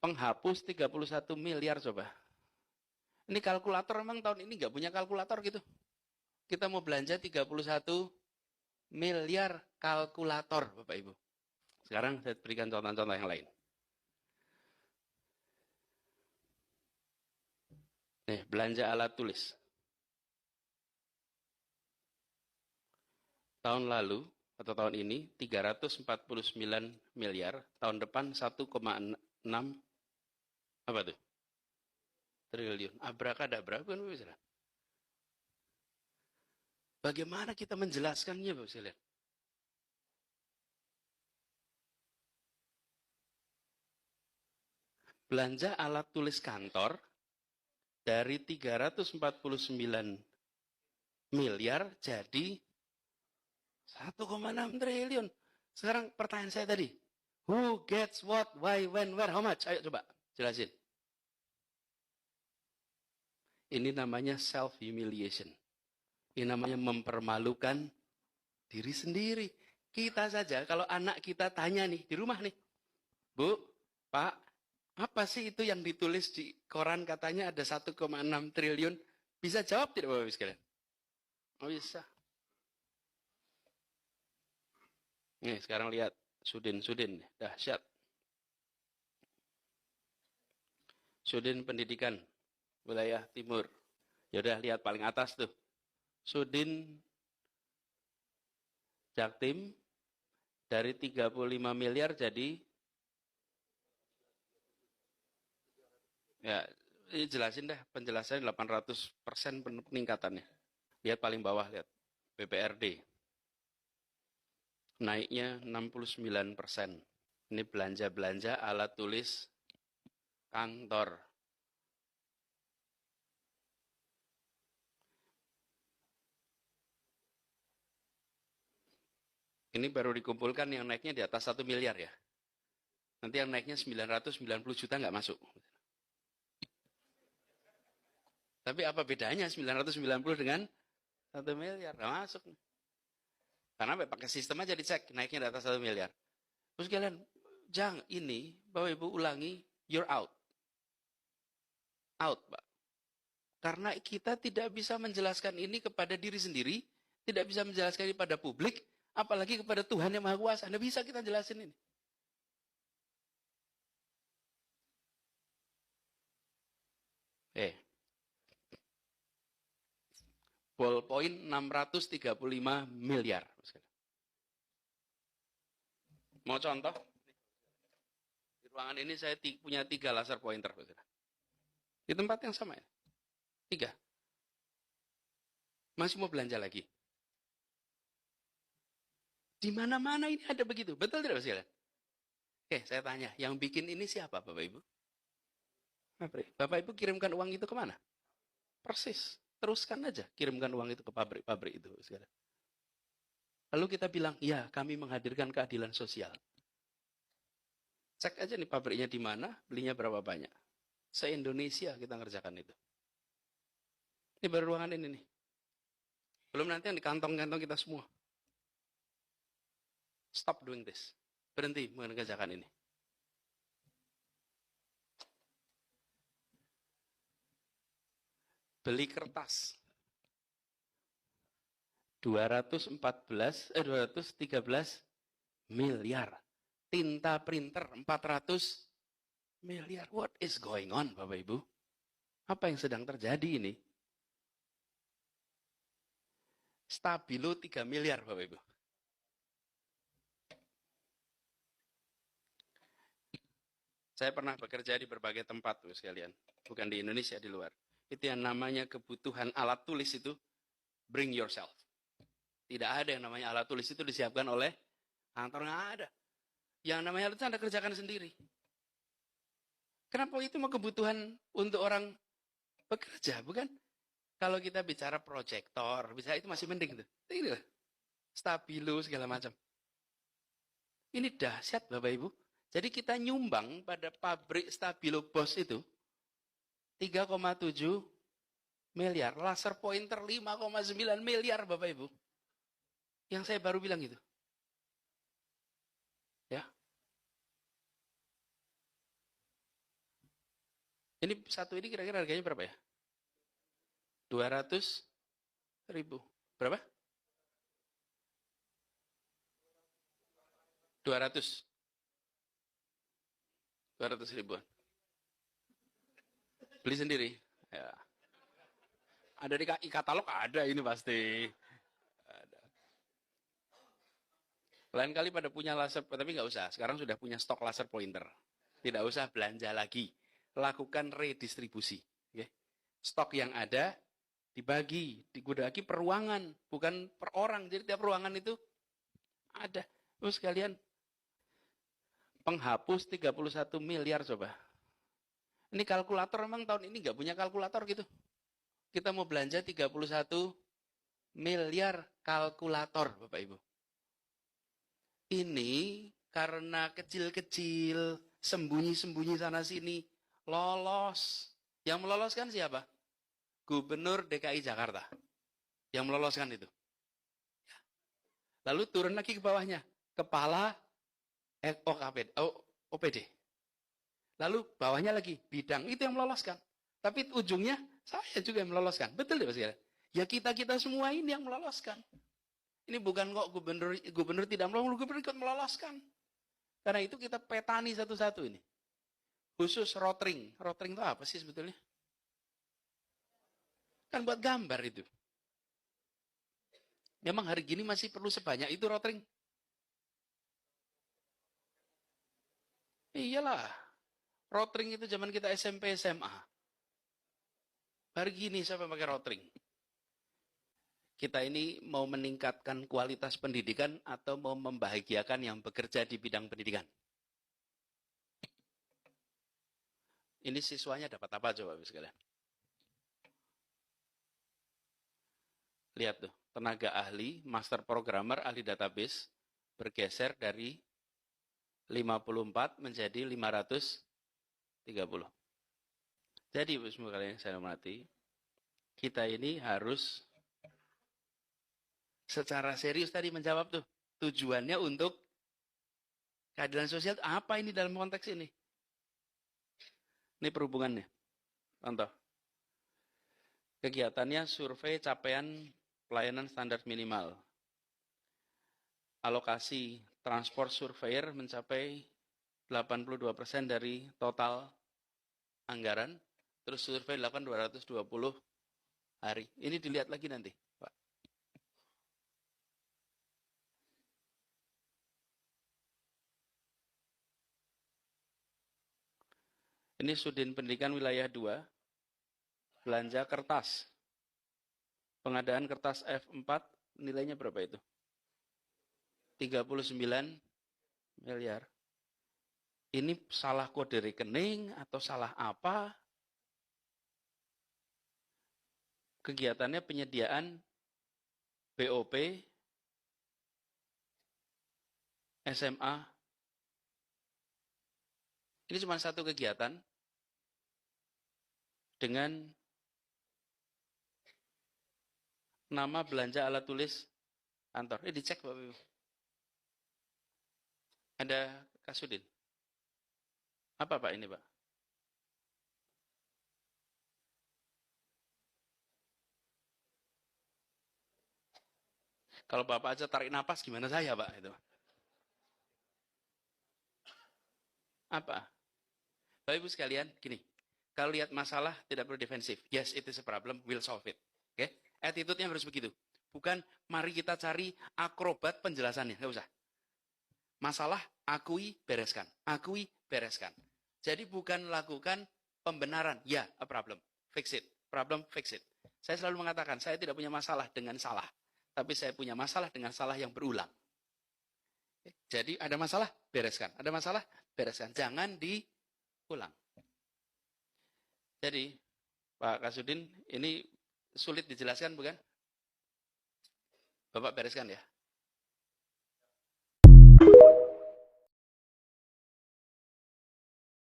penghapus 31 miliar coba. Ini kalkulator emang tahun ini nggak punya kalkulator gitu. Kita mau belanja 31 miliar kalkulator, Bapak Ibu. Sekarang saya berikan contoh-contoh yang lain. Nih, belanja alat tulis. Tahun lalu, atau tahun ini, 349 miliar. Tahun depan 1,6, apa tuh? Triliun. Abrakadabra, bukan Bapak? Bagaimana kita menjelaskannya, Bapak sekalian? Belanja alat tulis kantor dari 349 miliar jadi 1,6 triliun. Sekarang pertanyaan saya tadi, who gets what, why, when, where, how much? Ayo coba jelasin. Ini namanya self-humiliation. Ini namanya mempermalukan diri sendiri. Kita saja, kalau anak kita tanya nih, di rumah nih, Bu, Pak, apa sih itu yang ditulis di koran katanya ada 1,6 triliun? Bisa jawab tidak Bapak-Ibu sekalian? Oh bisa. Nih sekarang lihat, Sudin, dahsyat. Sudin Pendidikan, wilayah timur. Yaudah lihat paling atas tuh. Sudin Jaktim dari 35 miliar jadi, ya ini jelasin dah penjelasan 800% peningkatannya. Lihat paling bawah, lihat BPRD naiknya 69%. Ini belanja-belanja alat tulis kantor. Ini baru dikumpulkan yang naiknya di atas 1 miliar ya. Nanti yang naiknya 990 juta nggak masuk. Tapi apa bedanya 990 dengan 1 miliar? Nggak masuk. Karena pakai sistem aja dicek, naiknya di atas 1 miliar. Terus kalian, jangan ini, Bapak Ibu ulangi, you're out. Out, Pak. Karena kita tidak bisa menjelaskan ini kepada diri sendiri, tidak bisa menjelaskan ini pada publik, apalagi kepada Tuhan yang Maha Kuasa. Tidak bisa kita jelasin ini. Ballpoint 635 miliar. Mau contoh? Di ruangan ini saya punya 3 laser pointer. Di tempat yang sama ya. 3. Masih mau belanja lagi? Di mana-mana ini ada begitu. Betul tidak, Mas? Oke, saya tanya. Yang bikin ini siapa, Bapak Ibu? Bapak Ibu kirimkan uang itu kemana? Persis. Teruskan aja. Kirimkan uang itu ke pabrik-pabrik itu. Lalu kita bilang, ya kami menghadirkan keadilan sosial. Cek aja nih pabriknya di mana, belinya berapa banyak. Se-Indonesia kita ngerjakan itu. Ini baru ruangan ini nih. Belum nanti yang di kantong-kantong kita semua. Stop doing this. Berhenti mengerjakan ini. Beli kertas. 213 miliar. Tinta printer 400 miliar. What is going on, Bapak Ibu? Apa yang sedang terjadi ini? Stabilo 3 miliar, Bapak Ibu. Saya pernah bekerja di berbagai tempat, tuh sekalian. Bukan di Indonesia, di luar. Itu yang namanya kebutuhan alat tulis itu, bring yourself. Tidak ada yang namanya alat tulis itu disiapkan oleh kantor, nggak ada. Yang namanya alat tulis Anda kerjakan sendiri. Kenapa itu mau kebutuhan untuk orang bekerja, bukan? Kalau kita bicara proyektor, bisa itu masih mending tuh. Ini lah, stabilo segala macam. Ini dahsyat Bapak Ibu. Jadi kita nyumbang pada pabrik Stabilo Bos itu 3,7 miliar. Laser pointer 5,9 miliar Bapak Ibu. Yang saya baru bilang itu. Ya. Ini satu ini kira-kira harganya berapa ya? 200.000. Berapa? 200. 200 ribuan. Beli sendiri. Ya. Ada di katalog, ada ini pasti. Ada. Lain kali pada punya laser, tapi nggak usah. Sekarang sudah punya stok laser pointer. Tidak usah belanja lagi. Lakukan redistribusi. Okay? Stok yang ada dibagi, digudagi per ruangan, bukan per orang. Jadi tiap ruangan itu ada. Terus kalian penghapus 31 miliar coba. Ini kalkulator memang tahun ini nggak punya kalkulator gitu. Kita mau belanja 31 miliar kalkulator, Bapak Ibu. Ini karena kecil-kecil, sembunyi-sembunyi sana sini, lolos. Yang meloloskan siapa? Gubernur DKI Jakarta. Yang meloloskan itu. Lalu turun lagi ke bawahnya. Kepala OPD. Lalu bawahnya lagi bidang, itu yang meloloskan. Tapi ujungnya saya juga yang meloloskan. Betul ya, Mas? Ya kita-kita semua ini yang meloloskan. Ini bukan kok gubernur tidak meloloskan, gubernur ikut meloloskan. Karena itu kita petani satu-satu ini. Khusus rotring. Rotring itu apa sih sebetulnya? Kan buat gambar itu. Memang hari gini masih perlu sebanyak itu rotring? Iyalah. Rotring itu zaman kita SMP, SMA. Hari gini siapa pakai rotring? Kita ini mau meningkatkan kualitas pendidikan atau mau membahagiakan yang bekerja di bidang pendidikan? Ini siswanya dapat apa coba sekalian? Lihat tuh, tenaga ahli, master programmer, ahli database bergeser dari 54 menjadi 530. Jadi, semua kalian yang saya hormati, kita ini harus secara serius tadi menjawab tuh. Tujuannya untuk keadilan sosial apa ini dalam konteks ini? Ini perhubungannya. Contoh. Kegiatannya survei capaian pelayanan standar minimal. Alokasi transport surveyor mencapai 82% dari total anggaran. Terus survei dilakukan 220 hari. Ini dilihat lagi nanti, Pak. Ini Sudin Pendidikan Wilayah 2. Belanja kertas. Pengadaan kertas F4 nilainya berapa itu? 39 miliar. Ini salah kode rekening atau salah apa? Kegiatannya penyediaan BOP, SMA. Ini cuma satu kegiatan dengan nama belanja alat tulis kantor. Dicek Bapak Ibu. Ada Kasudin. Apa Pak ini Pak? Kalau Bapak aja tarik napas, gimana saya Pak? Itu. Apa? Bapak Ibu sekalian, gini. Kalau lihat masalah, tidak perlu defensif. Yes, it is a problem, we'll solve it. Oke? Okay? Attitude-nya harus begitu. Bukan, mari kita cari akrobat penjelasannya. Nggak usah. Masalah, akui, bereskan. Akui, bereskan. Jadi bukan lakukan pembenaran. Ya, a problem. Fix it. Problem, fix it. Saya selalu mengatakan, saya tidak punya masalah dengan salah. Tapi saya punya masalah dengan salah yang berulang. Jadi ada masalah, bereskan. Ada masalah, bereskan. Jangan diulang. Jadi, Pak Kasudin, ini sulit dijelaskan bukan? Bapak bereskan ya.